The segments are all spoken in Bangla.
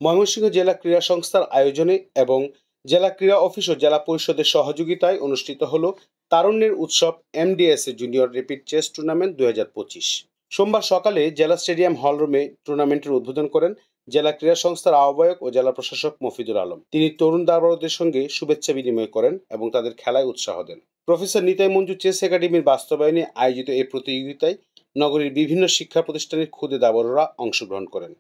ময়মনসিংহ জেলা ক্রীড়া সংস্থার আয়োজনে এবং জেলা ক্রীড়া অফিস ও জেলা পরিষদের সহযোগিতায় অনুষ্ঠিত হল তারুণ্যের উৎসব MDS junior rapid chess tournament 2025। সোমবার সকালে জেলা স্টেডিয়াম হলরুমে টুর্নামেন্টের উদ্বোধন করেন জেলা ক্রীড়া সংস্থার আহ্বায়ক ও জেলা প্রশাসক মফিদুল আলম। তিনি তরুণ দাবাড়ুদের সঙ্গে শুভেচ্ছা বিনিময় করেন এবং তাদের খেলায় উৎসাহ দেন। প্রফেসর নিতাই মঞ্জু চেস একাডেমির বাস্তবায়নে আয়োজিত এই প্রতিযোগিতায় নগরীর বিভিন্ন শিক্ষা প্রতিষ্ঠানের ক্ষুদে দাবাড়ুরা অংশগ্রহণ করেন।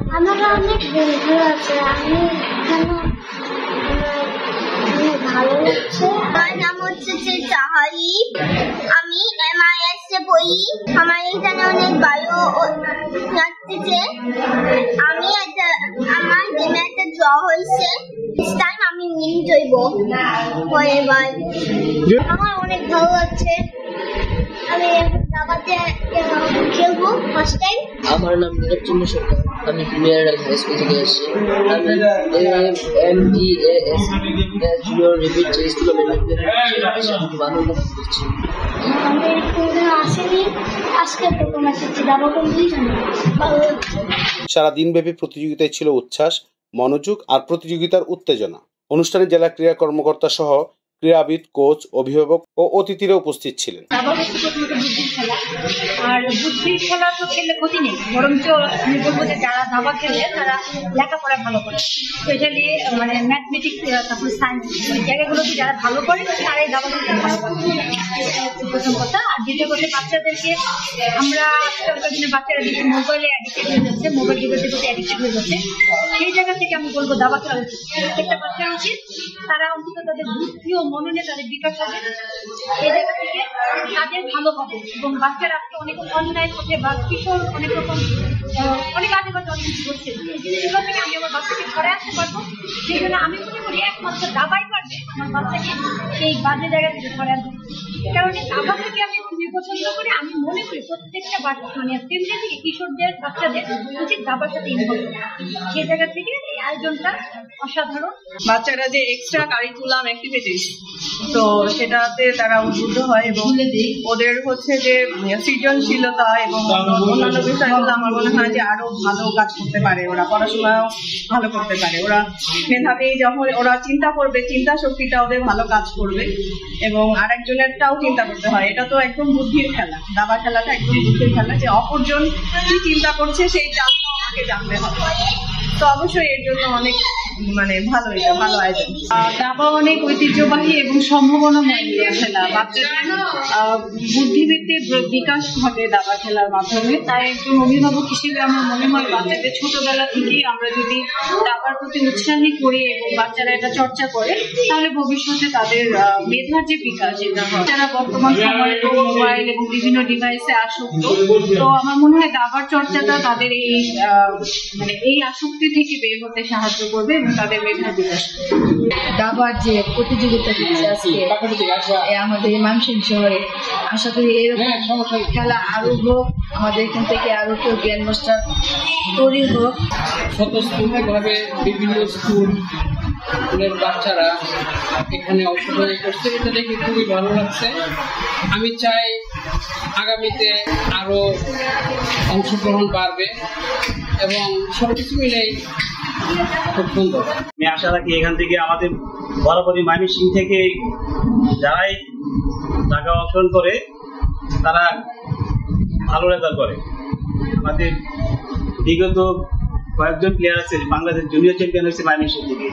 আমার অনেক বন্ধু আছে, আমি ভালো লাগছে। আমার নাম হচ্ছে চাহারিফ, আমি MIS এ পড়ি। আমার এখানে অনেক ভালো লাগতেছে। আমি আমার গেমে একটা ড্র হয়েছে, টাইম আমি উইন করব পরেরবার। আমার অনেক ভালো লাগছে, আমি দাবাতে খেলবো ফার্স্ট টাইম। আমার নাম নীরবচন্দ্র সরকার, আমি প্রিমিয়ার হাই স্কুল থেকে আসছি। আমি MDS জুনিয়র র্যাপিড চেস টুর্নামেন্টের আনন্দ করছি। আমি কোনোদিন আসেনি, আজকে প্রথম এসেছি। দাবা ভালো লাগছে। সারা দিনব্যাপী প্রতিযোগিতায় ছিল উচ্ছ্বাস, মনোযোগ আর প্রতিযোগিতার উত্তেজনা। অনুষ্ঠানে জেলা ক্রীড়া কর্মকর্তা সহ ক্রীড়াবিদ, কোচ, অভিভাবক ও অতিথিরা উপস্থিত ছিলেন। আর বুদ্ধির খেলা তো খেললে ক্ষতি নেই, বরঞ্চ আমি বলবো যে যারা দাবা খেলে তারা লেখাপড়া ভালো করে, স্পেশালি মানে ম্যাথমেটিক্স, তারপর সায়েন্স জায়গাগুলোতে যারা ভালো করে তারাই দাবা খেলতে ভালো করে, প্রথম কথা। আর দ্বিতীয় কথা, বাচ্চাদেরকে আমরা আজকালকার দিনে বাচ্চারা বেশি মোবাইলে অ্যাডিক্টেড হয়ে যাচ্ছে, মোবাইল ডিভাইসের প্রতি অ্যাডিক্টেড হয়ে যাচ্ছে। সেই জায়গা থেকে আমি বলবো দাবা খেলা উচিত, প্রত্যেকটা বাচ্চার উচিত। তারা অন্তত তাদের বুদ্ধি ও মননে তাদের বিকাশ হবে, এই জায়গা থেকে তাদের ভালো হবে। এবং বাচ্চারা আজকে অনেক অনলাইন হচ্ছে বা কিশোর অনেক রকম অনেক আগে বাচ্চা অনেক কিছু করছে, সেগুলো থেকে আমি আমার বাচ্চাকে ঘরে আসতে পারবো। সেই জন্য আমি মনে করি একমাত্র দাবাই পারবে আমার বাচ্চাকে সেই বাজে জায়গা থেকে ঘরে আনতে। কারণ দাবা থেকে আমি খুবই পছন্দ করি। আমি মনে করি প্রত্যেকটা বাচ্চা মানে ফ্যামিলি থেকে কিশোরদের বাচ্চাদের উচিত দাবার সাথে ইনভলভ। সেই জায়গা থেকে এই আয়োজনটা অসাধারণ। বাচ্চারা যে এক্সট্রা কারিকুলাম অ্যাক্টিভিটিস, তো সেটাতে তারা উদ্বুদ্ধ হয় এবং ওদের হচ্ছে যে সৃজনশীলতা এবং অন্যান্য বিষয়গুলো আমার মনে হয় যে আরো ভালো কাজ করতে পারে। ওরা পড়াশোনাও ভালো করতে পারে, ওরা মেধাবী যখন ওরা চিন্তা করবে, চিন্তা শক্তিটা ওদের ভালো কাজ করবে এবং আরেকজনেরটাও চিন্তা করতে হয়। এটা তো একদম বুদ্ধির খেলা, দাবা খেলাটা একদম বুদ্ধির খেলা, যে অপরজন কি চিন্তা করছে সেইটা আমাকে জানতে হবে। তো অবশ্যই এর জন্য অনেক মানে ভালো, এটা ভালো আয়োজন। দাবা অনেক ঐতিহ্যবাহী এবং সম্ভাবনাময় খেলা, বাচ্চাদের বুদ্ধিবৃত্তির বিকাশ ঘটে দাবা খেলার মাধ্যমে। তাই একজন অভিভাবক হিসেবে আমার মনে হয় বাচ্চাদের ছোটবেলা থেকেই আমরা যদি দাবার প্রতি উৎসাহী করি এবং বাচ্চারা এটা চর্চা করে, তাহলে ভবিষ্যতে তাদের মেধার যে বিকাশ এটা হয়। যারা বর্তমান সময়ে মোবাইল এবং বিভিন্ন ডিভাইসে আসক্ত, তো আমার মনে হয় দাবার চর্চাটা তাদের এই মানে এই আসক্তি থেকে বের হতে সাহায্য করবে এবং তাদের মেধার বিকাশ। দাবার যে প্রতিযোগিতা হচ্ছে আজকে আমাদের ময়মনসিংহ শহরে, আশা করি এরকম খেলা আরো হোক, আমাদের এখান থেকে আরো কেউ গ্র্যান্ড মাস্টার তৈরি হোক। স্বতঃস্ফূর্তভাবে বিভিন্ন স্কুলের বাচ্চারা এখানে অংশগ্রহণ করছে, এটা দেখে খুবই ভালো লাগছে। আমি চাই আগামীতে আরো অংশগ্রহণ বাড়বে এবং সবকিছু মিলেই খুব সুন্দর। আমি আশা রাখি এখান থেকে আমাদের বরাবরই ময়মনসিংহ থেকে যারাই টাকা অংশগ্রহণ করে তারা ভালো রেজাল্ট করে। আমাদের বিগত কয়েকজন প্লেয়ার আছে বাংলাদেশ জুনিয়র চ্যাম্পিয়ন হয়েছে ময়মনসিংহ থেকে।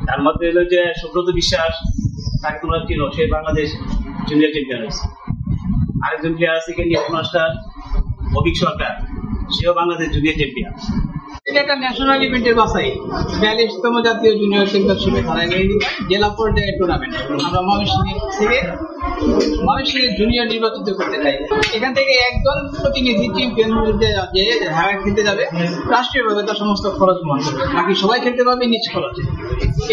তার মধ্যে হলো যে সুব্রত বিশ্বাস, তাকে তোমরা চিনো, সে বাংলাদেশ জুনিয়র চ্যাম্পিয়ন হয়েছে। আরেকজন প্লেয়ার আছে গ্র্যান্ড মাস্টার অভিক সরকার, সেও বাংলাদেশ জুনিয়র চ্যাম্পিয়ন। এটা একটা ন্যাশনাল ইভেন্টের বাছাই, 42তম জাতীয় জুনিয়র চ্যাম্পিয়নশিপে জেলা পর্যায়ের টুর্নামেন্ট। আমরা ময়মনসিংহের জুনিয়র নির্বাচিত করতে চাই। এখান থেকে একজন প্রতিনিধি চ্যাম্পিয়ন যে খেলতে যাবে, রাষ্ট্রীয়ভাবে তার সমস্ত খরচ বহন করবে, বাকি সবাই খেলতে পারবে নিজ খরচে।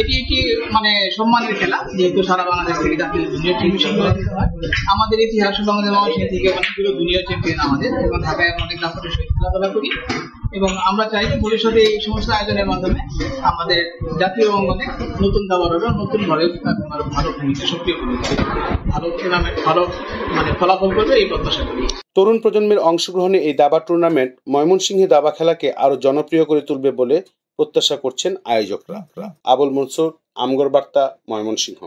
এটি একটি মানে সম্মানের খেলা, যেহেতু সারা বাংলাদেশ থেকে জাতীয় জুনিয়র চ্যাম্পিয়নশিপ হয়। আমাদের ইতিহাস আমাদের ময়মনসিংহ থেকে অনেকগুলো জুনিয়র চ্যাম্পিয়ন আমাদের, এবং ঢাকায় অনেক রাষ্ট্রের সহিত খেলাধুলা করি এবং আমরা চাই যে ভবিষ্যতে এই সমস্ত আয়োজনের মাধ্যমে আমাদের জাতীয় অঙ্গনে নতুন দাবাররা নতুন ভাবে ভালো ভূমিকা সক্রিয় ভূমিকা ভালো টুর্নামেন্ট ভালো ফলাফল করবে এই প্রত্যাশা করি। তরুণ প্রজন্মের অংশগ্রহণে এই দাবা টুর্নামেন্ট ময়মনসিংহে দাবা খেলাকে আরো জনপ্রিয় করে তুলবে বলে প্রত্যাশা করছেন আয়োজকরা। আবুল মনসুর, আমগর বার্তা, ময়মনসিংহ।